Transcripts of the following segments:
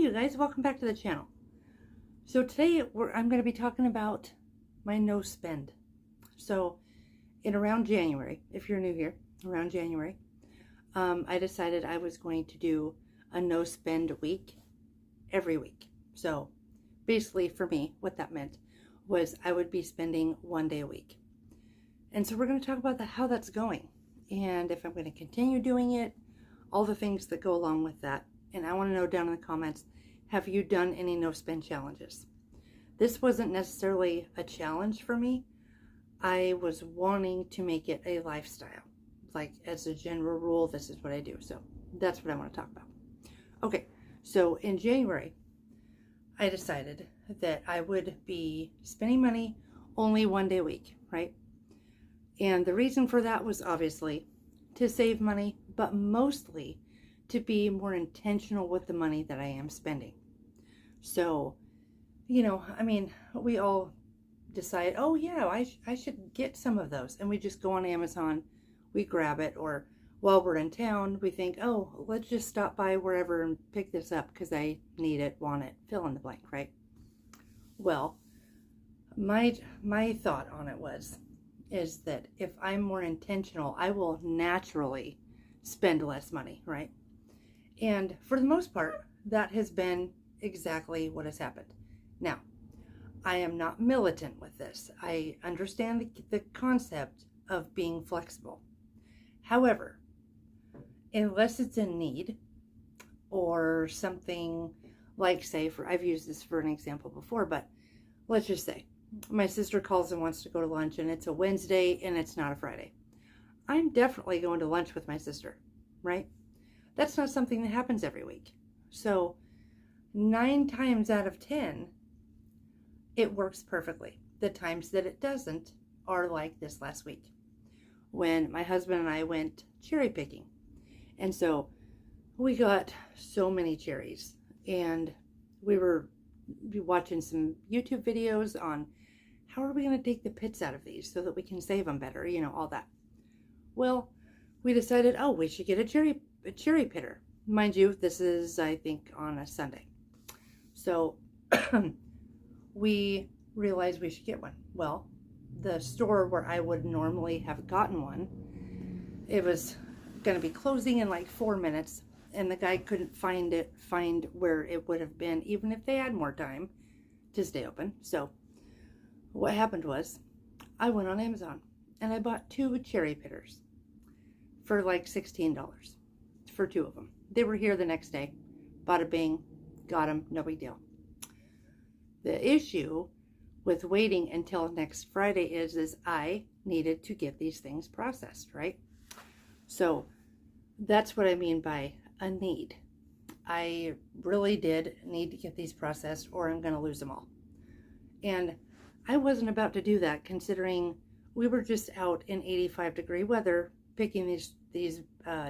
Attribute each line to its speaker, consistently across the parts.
Speaker 1: you guys, welcome back to the channel. So today I'm going to be talking about my no spend. So in around January, if you're new here, around January, I decided I was going to do a no spend week every week. So basically for me, what that meant was I would be spending 1 day a week. And so we're going to talk about how that's going and if I'm going to continue doing it, all the things that go along with that. And I want to know down in the comments, have you done any no spend challenges? This wasn't necessarily a challenge for me. I was wanting to make it a lifestyle. Like as a general rule, this is what I do. So that's what I want to talk about. Okay, so in January, I decided that I would be spending money only 1 day a week, right? And the reason for that was obviously to save money, but mostly to be more intentional with the money that I am spending. So, you know, I mean, we all decide, oh yeah, I should get some of those. And we just go on Amazon, we grab it, or while we're in town, we think, oh, let's just stop by wherever and pick this up because I need it, want it, fill in the blank, right? Well, my thought on it is that if I'm more intentional, I will naturally spend less money, right? And for the most part, that has been exactly what has happened. Now, I am not militant with this. I understand the concept of being flexible. However, unless it's in need or something like, say, I've used this for an example before, but let's just say my sister calls and wants to go to lunch and it's a Wednesday and it's not a Friday. I'm definitely going to lunch with my sister, right? That's not something that happens every week. So 9 times out of 10, it works perfectly. The times that it doesn't are like this last week when my husband and I went cherry picking. And so we got so many cherries and we were watching some YouTube videos on how are we going to take the pits out of these so that we can save them better, you know, all that. Well, we decided, oh, we should get a cherry pitter. Mind you, this is, I think, on a Sunday. So we realized we should get one. Well, the store where I would normally have gotten one, it was going to be closing in like 4 minutes, and the guy couldn't find where it would have been, even if they had more time to stay open. So what happened was I went on Amazon and I bought 2 cherry pitters for like $16 for 2 of them. They were here the next day. Bada bing, got them, no big deal. The issue with waiting until next Friday is I needed to get these things processed, right? So that's what I mean by a need. I really did need to get these processed or I'm going to lose them all. And I wasn't about to do that considering we were just out in 85-degree weather picking these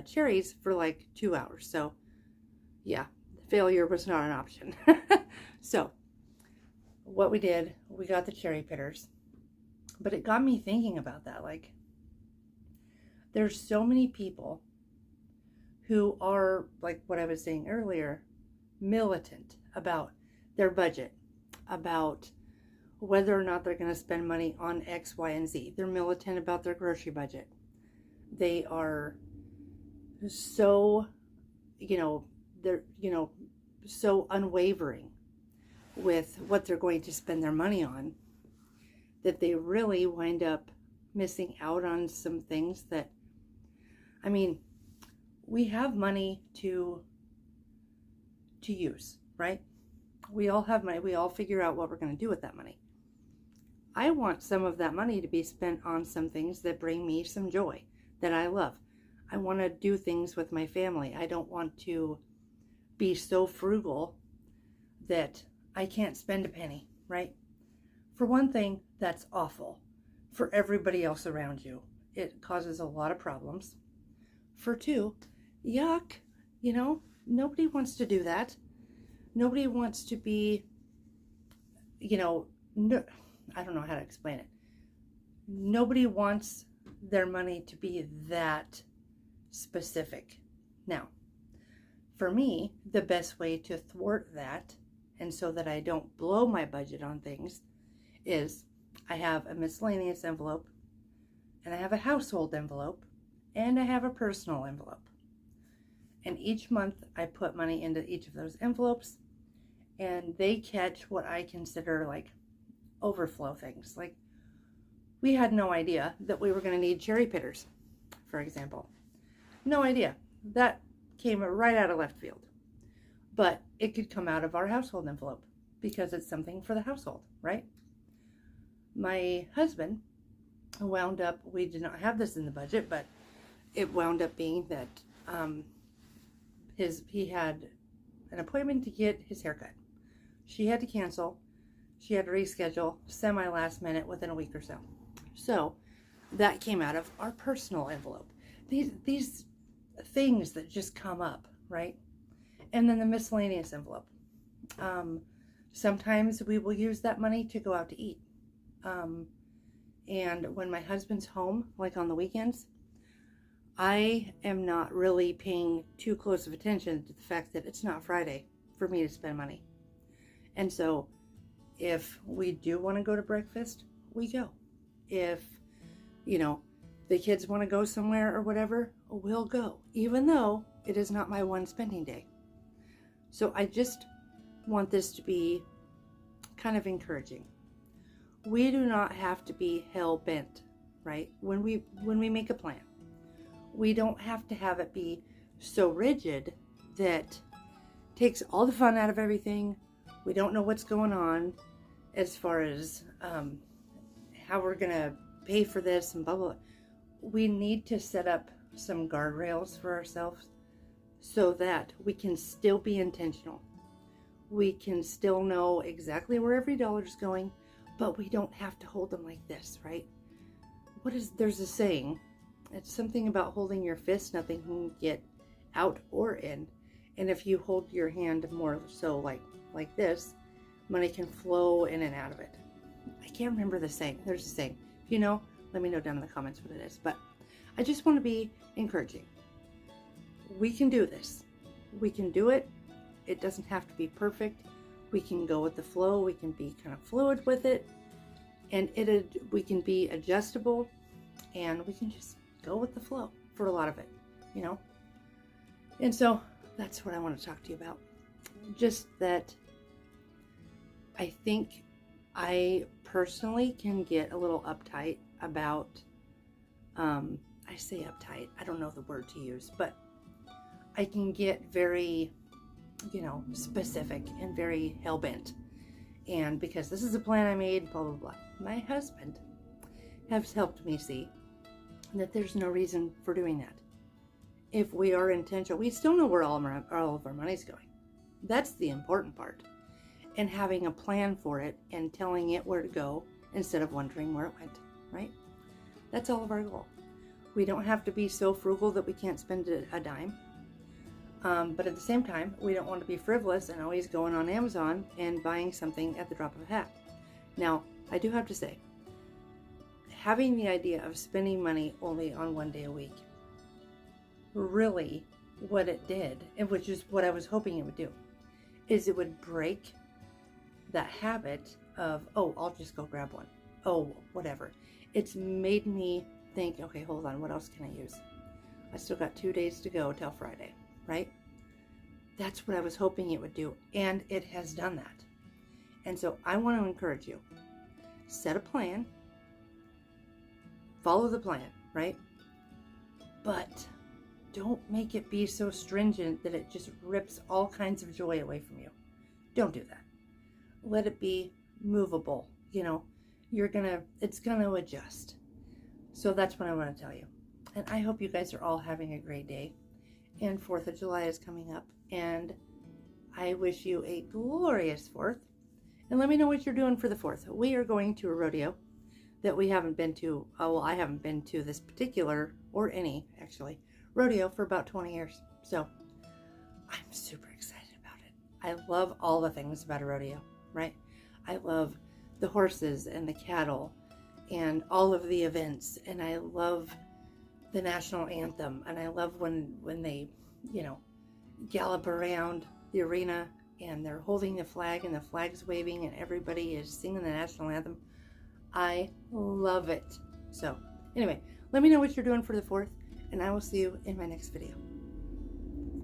Speaker 1: cherries for like 2 hours. So yeah, failure was not an option. So what we did, we got the cherry pitters, but it got me thinking about that. Like, there's so many people who are, like what I was saying earlier, militant about their budget, about whether or not they're going to spend money on X, Y, and Z. They're militant about their grocery budget. They are so, they're, so unwavering with what they're going to spend their money on that they really wind up missing out on some things that, I mean, we have money to use, right? We all have money. We all figure out what we're going to do with that money. I want some of that money to be spent on some things that bring me some joy, that I love. I want to do things with my family. I don't want to be so frugal that I can't spend a penny, right? For one thing, that's awful. For everybody else around you, it causes a lot of problems. For 2, yuck, nobody wants to do that. Nobody wants to be, no, I don't know how to explain it. Nobody wants their money to be that specific. Now, for me, the best way to thwart that, and so that I don't blow my budget on things, is I have a miscellaneous envelope, and I have a household envelope, and I have a personal envelope. And each month I put money into each of those envelopes, and they catch what I consider like overflow things. Like, we had no idea that we were going to need cherry pitters, for example. No idea. That came right out of left field. But it could come out of our household envelope because it's something for the household, right? My husband wound up, we did not have this in the budget, but it wound up being that he had an appointment to get his haircut. She had to cancel. She had to reschedule semi-last minute within a week or so. So that came out of our personal envelope. These things that just come up, right? And then the miscellaneous envelope. Sometimes we will use that money to go out to eat. And when my husband's home, like on the weekends, I am not really paying too close of attention to the fact that it's not Friday for me to spend money. And so if we do want to go to breakfast, we go. If, the kids want to go somewhere or whatever, we'll go, even though it is not my one spending day. So I just want this to be kind of encouraging. We do not have to be hell-bent, right? When we make a plan, we don't have to have it be so rigid that takes all the fun out of everything. We don't know what's going on as far as how we're going to pay for this and blah, blah, blah. We need to set up some guardrails for ourselves so that we can still be intentional. We can still know exactly where every dollar is going, but we don't have to hold them like this, right? There's a saying, it's something about holding your fist, nothing can get out or in. And if you hold your hand more so like this, money can flow in and out of it. I can't remember the saying. There's a saying. If you know, let me know down in the comments what it is. But I just want to be encouraging. We can do this. We can do it. It doesn't have to be perfect. We can go with the flow. We can be kind of fluid with it. And we can be adjustable. And we can just go with the flow for a lot of it, And so that's what I want to talk to you about. Just that I think I personally can get a little uptight about, I say uptight, I don't know the word to use, but I can get very, specific and very hell-bent. And because this is a plan I made, blah, blah, blah. My husband has helped me see that there's no reason for doing that. If we are intentional, we still know where all of our money's going. That's the important part. And having a plan for it and telling it where to go instead of wondering where it went, right? That's all of our goal. We don't have to be so frugal that we can't spend a dime. But at the same time, we don't want to be frivolous and always going on Amazon and buying something at the drop of a hat. Now, I do have to say, having the idea of spending money only on one day a week, really what it did, and which is what I was hoping it would do, is it would break that habit of, oh, I'll just go grab one. Oh, whatever. It's made me think, okay, hold on, what else can I use? I still got 2 days to go till Friday, right? That's what I was hoping it would do, and it has done that. And so I want to encourage you. Set a plan. Follow the plan, right? But don't make it be so stringent that it just rips all kinds of joy away from you. Don't do that. Let it be movable. It's gonna adjust. So that's what I want to tell you. And I hope you guys are all having a great day. And 4th of July is coming up. And I wish you a glorious 4th. And let me know what you're doing for the 4th. We are going to a rodeo that we haven't been to. Oh, well, I haven't been to this particular, or any, actually, rodeo for about 20 years. So I'm super excited about it. I love all the things about a rodeo, right? I love the horses and the cattle and all of the events. And I love the national anthem. And I love when they, gallop around the arena and they're holding the flag and the flag's waving and everybody is singing the national anthem. I love it. So anyway, let me know what you're doing for the 4th, and I will see you in my next video.